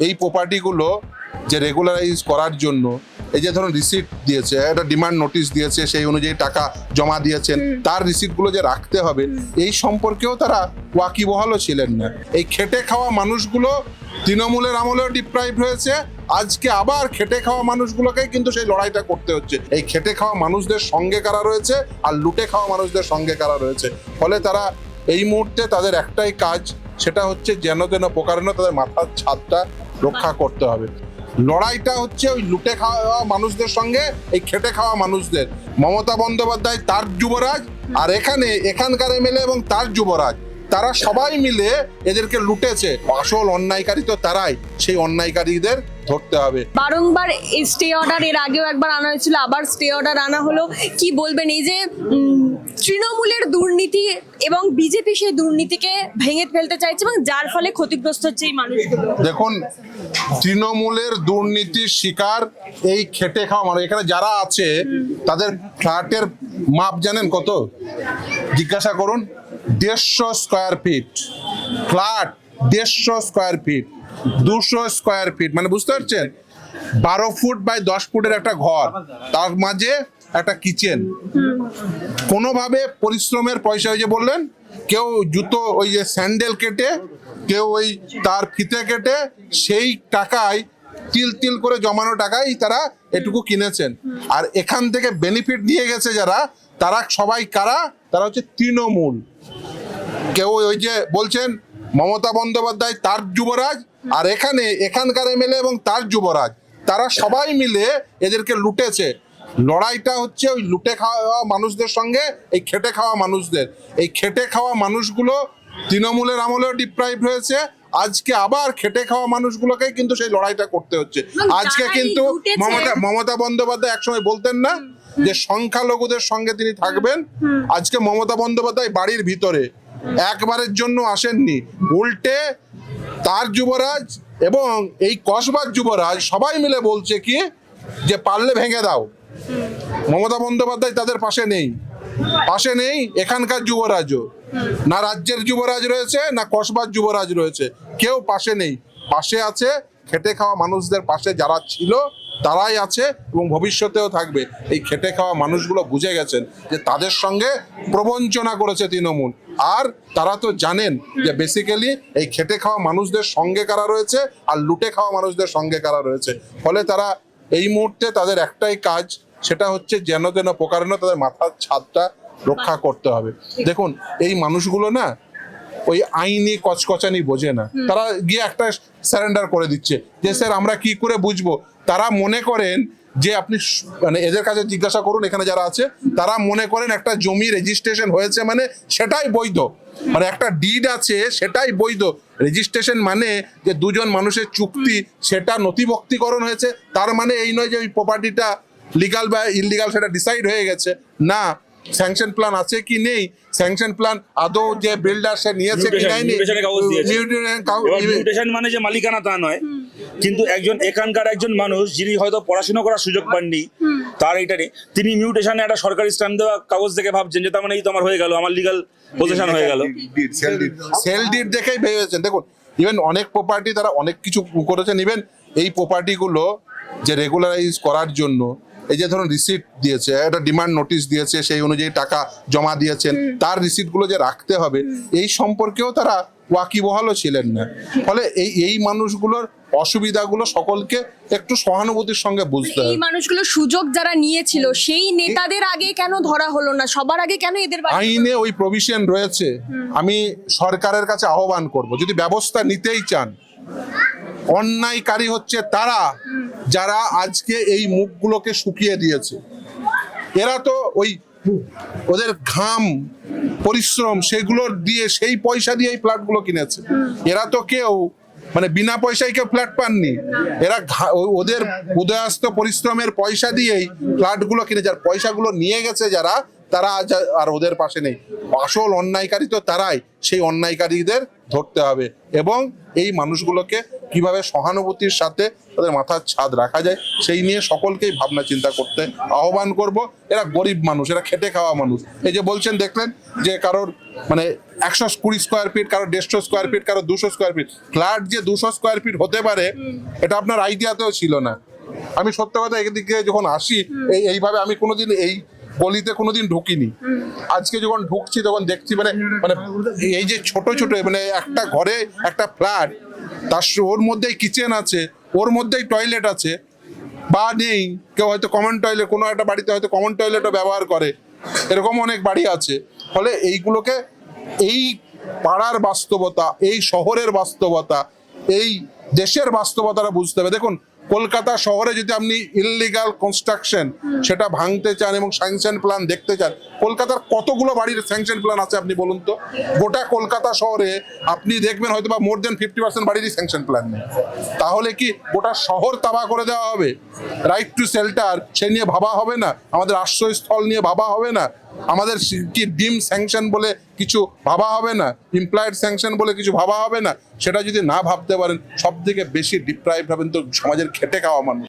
এই প্রপার্টিগুলো যে রেগুলারাইজ করার জন্য এই যে ধরুন রিসিট দিয়েছে, একটা ডিমান্ড নোটিশ দিয়েছে, সেই অনুযায়ী টাকা জমা দিয়েছেন, তার রিসিটগুলো যে রাখতে হবে এই সম্পর্কেও তারা ওয়াকিবহালও ছিলেন না। এই খেটে খাওয়া মানুষগুলো তৃণমূলের আমলেও ডিপ্রাইভ হয়েছে, আজকে আবার খেটে খাওয়া মানুষগুলোকেই কিন্তু সেই লড়াইটা করতে হচ্ছে। এই খেটে খাওয়া মানুষদের সঙ্গে কারা রয়েছে আর লুটে খাওয়া মানুষদের সঙ্গে কারা রয়েছে, ফলে তারা এই মুহূর্তে তাদের একটাই কাজ, সেটা হচ্ছে যেন তেন প্রকারেণ তাদের মাথার ছাদটা রক্ষা করতে হবে। লড়াইটা হচ্ছে ওই লুটে খাওয়া মানুষদের সঙ্গে এই খেটে খাওয়া মানুষদের। মমতা বন্দ্যোপাধ্যায় তার যুবরাজ, আর এখানকার এমএলএ এবং তার যুবরাজ, তারা সবাই মিলে এদেরকে লুটেছে। আসল অন্যায়কারী তো তারাই, সেই অন্যায়কারীদের ধরতে হবে। বারংবার স্টে অর্ডার এর আগেও একবার আনা হয়েছিল, আবার স্টে অর্ডার আনা হলো। কি বলবেন এই যে তৃণমূলের দুর্নীতি এবং বিজেপি সেই দুর্নীতিকে ভেঙে ফেলতে চাইছে এবং যার ফলে ক্ষতিগ্রস্ত হচ্ছে এই মানুষগুলো? দেখুন, তৃণমূলের দুর্নীতির শিকার এই খেটে খাওয়া মানুষ। এখানে যারা আছে তাদের ফ্ল্যাটের মাপ জানেন কত? জিজ্ঞাসা করুন। 150 square feet flat, 150 square feet, 200 square feet, মানে বুঝতে পারছেন? 12 ফুট বাই 10 ফুটের একটা ঘর, তার মাঝে একটা কিচেন। কোনোভাবে পরিশ্রমের পয়সা, ওই যে বললেন, কেউ জুতো ওই যে স্যান্ডেল কেটে, কেউ ওই তার ফিতে কেটে, সেই টাকায় তিল তিল করে জমানো টাকায় তারা এটুকু কিনেছেন। আর এখান থেকে বেনিফিট নিয়ে গেছে যারা, তারা সবাই কারা? তারা হচ্ছে তৃণমূল। কেউ ওই যে বলছেন মমতা বন্দ্যোপাধ্যায় তার যুবরাজ, আর এখানকার এমএলএ এবং তার যুবরাজ, তারা সবাই মিলে এদেরকে লুটেছে। লড়াইটা হচ্ছে ওই লুটে খাওয়া মানুষদের সঙ্গে এই খেটে খাওয়া মানুষদের। এই খেটে খাওয়া মানুষগুলো তৃণমূলের আমলেও ডিপ্রাইভ হয়েছে, আজকে আবার খেটে খাওয়া মানুষগুলোকেই কিন্তু সেই লড়াইটা করতে হচ্ছে। আজকে কিন্তু মমতা বন্দ্যোপাধ্যায় একসময় বলতেন না যে সংখ্যালঘুদের সঙ্গে তিনি থাকবেন, আজকে মমতা বন্দ্যোপাধ্যায় বাড়ির ভিতরে একবারের জন্য আসেননি, উল্টে তার যুবরাজ এবং এই কসবার যুবরাজ সবাই মিলে বলছে কি যে পারলে ভেঙে দাও। মমতা বন্দ্যোপাধ্যায় তাদের পাশে নেই এখানকার যুবরাজও, না রাজ্যের যুবরাজ রয়েছে না কসবার যুবরাজ রয়েছে, কেউ পাশে নেই। পাশে আছে খেটে খাওয়া মানুষদের পাশে যারা ছিল তারাই আছে এবং ভবিষ্যতেও থাকবে। এই খেটে খাওয়া মানুষগুলো বুঝে গেছেন যে তাদের সঙ্গে প্রবঞ্চনা করেছে তৃণমূল, আর তারা তো জানেন যে বেসিক্যালি এই খেটে খাওয়া মানুষদের সঙ্গে কারা রয়েছে আর লুটে খাওয়া মানুষদের সঙ্গে কারা রয়েছে। ফলে তারা এই মুহূর্তে তাদের একটাই কাজ, সেটা হচ্ছে যেন তেন প্রকারেণ তাদের মাথার ছাদটা রক্ষা করতে হবে। দেখুন, এই মানুষগুলো না ওই আইনি কচকচানি বোঝে না, তারা গিয়ে একটা সারেন্ডার করে দিচ্ছে যে স্যার আমরা কি করে বুঝবো। তারা মনে করেন যে আপনি মানে এদের কাছে জিজ্ঞাসা করুন, এখানে যারা আছে তারা মনে করেন একটা জমি রেজিস্ট্রেশন হয়েছে মানে সেটাই বৈধ, মানে একটা ডিড আছে সেটাই বৈধ। রেজিস্ট্রেশন মানে যে দুজন মানুষের চুক্তি, সেটা নথিভুক্তিকরণ হয়েছে, তার মানে এই নয় যে ওই প্রপার্টিটা লিগাল বা ইললিগাল সেটা ডিসাইড হয়ে গেছে। না, স্যাংশন প্ল্যান আছে কি নেই, স্যাংশন প্ল্যান আদৌ যে বিল্ডার সে নিয়েছে কি নেয়নি, মিউটেশন মানে যে মালিকানা তা নয়, কিন্তু এখানকার একজন মানুষ যিনি হয়তো পড়াশোনা করার সুযোগ পাননি, তার এইটা নেই, তিনি মিউটেশনে একটা সরকারি স্ট্যাম্প দেওয়া কাগজ দেখে ভাবছেন যে তার মানে এই তো আমার হয়ে গেল, আমার লিগাল পজিশন হয়ে গেল। সেল ডিড দেখেই ভেবেছেন। দেখুন, ইভেন অনেক প্রপার্টি তারা অনেক কিছু করেছেন। ইভেন এই প্রপার্টিগুলো যে রেগুলারাইজ করার জন্য এই যে ধরুন রিসিট দিয়েছে, একটা ডিমান্ড নোটিশ দিয়েছে, সেই অনুযায়ী টাকা জমা দিয়েছেন, তার রিসিটগুলো যে রাখতে হবে এই সম্পর্কেও তারা ওয়াকিবহালও ছিলেন না। ফলে এই মানুষগুলোর অসুবিধাগুলো সকলকে একটু সহানুভূতির সঙ্গে বুঝতে হবে। এই মানুষগুলো সুযোগ যারা নিয়েছিল সেই নেতাদের আগে কেন ধরা হলো না, সবার আগে কেন এদের? আইনে ওই প্রভিশন রয়েছে। আমি সরকারের কাছে আহ্বান করব, যদি ব্যবস্থা নিতেই চান, অন্যায়কারী হচ্ছে তারা যারা আজকে এই মুখগুলোকে শুকিয়ে দিয়েছে। এরা তো ওই ওদের ঘাম পরিশ্রম সেগুলো দিয়ে, সেই পয়সা দিয়ে এই ফ্ল্যাটগুলো কিনেছে। এরা তো কেউ মানে বিনা পয়সায় কেউ ফ্ল্যাট পাননি, এরা ওদের উদয়াস্ত পরিশ্রমের পয়সা দিয়েই ফ্ল্যাটগুলো কিনেছে। আর পয়সাগুলো নিয়ে গেছে যারা, তারা আজ আর ওদের পাশে নেই। আসল অন্যায়কারী তো তারাই, সেই অন্যায়কারীদের ধরতে হবে এবং এই মানুষগুলোকে কিভাবে সহানুভূতির সাথে তাদের মাথার ছাদ রাখা যায় সেই নিয়ে সকলকেই ভাবনা চিন্তা করতে আহ্বান করব। এরা গরিব মানুষ, এরা খেটে খাওয়া মানুষ। এই যে বলছেন দেখলেন যে কারোর মানে 120 স্কোয়ার ফিট, কারো 150 স্কোয়ার ফিট, কারো 200 স্কোয়ার ফিট ফ্ল্যাট, যে 200 স্কোয়ার ফিট হতে পারে এটা আপনার আইডিয়াতেও ছিল না। আমি সত্য কথা এদিকে যখন আসি এইভাবে আমি কোনোদিন এই গলিতে কোনোদিন ঢুকিনি। আজকে যখন ঢুকছি তখন দেখছি মানে মানে এই যে ছোট ছোট মানে একটা ঘরে একটা ফ্ল্যাট, তার ওর মধ্যেই কিচেন আছে, ওর মধ্যেই টয়লেট আছে বা নেই, কেউ হয়তো কমন টয়লেট, কোনো একটা বাড়িতে হয়তো কমন টয়লেটও ব্যবহার করে, এরকম অনেক বাড়ি আছে। ফলে এইগুলোকে, এই পাড়ার বাস্তবতা, এই শহরের বাস্তবতা, এই দেশের বাস্তবতাটা বুঝতে হবে। দেখুন কলকাতা শহরে যদি আপনি ইললিগাল কনস্ট্রাকশন সেটা ভাঙতে চান এবং স্যাংশন প্ল্যান দেখতে চান, কলকাতার কতগুলো বাড়ির স্যাংশন প্ল্যান আছে আপনি বলুন তো? গোটা কলকাতা শহরে আপনি দেখবেন হয়তো বা মোর দেন 50% বাড়িরই স্যাংশন প্ল্যান নেই। তাহলে কি গোটা শহর তাবাহ করে দেওয়া হবে? রাইট টু শেল্টার সে নিয়ে ভাবা হবে না? আমাদের আশ্রয়স্থল নিয়ে ভাবা হবে না? আমাদের কি ডিম স্যাংশন বলে কিছু ভাবা হবে না? ইমপ্লয়েড স্যাংশন বলে কিছু ভাবা হবে না? সেটা যদি না ভাবতে পারেন, সব থেকে বেশি ডিপ্রাইভ হবেন তো সমাজের খেটে খাওয়া মানুষ।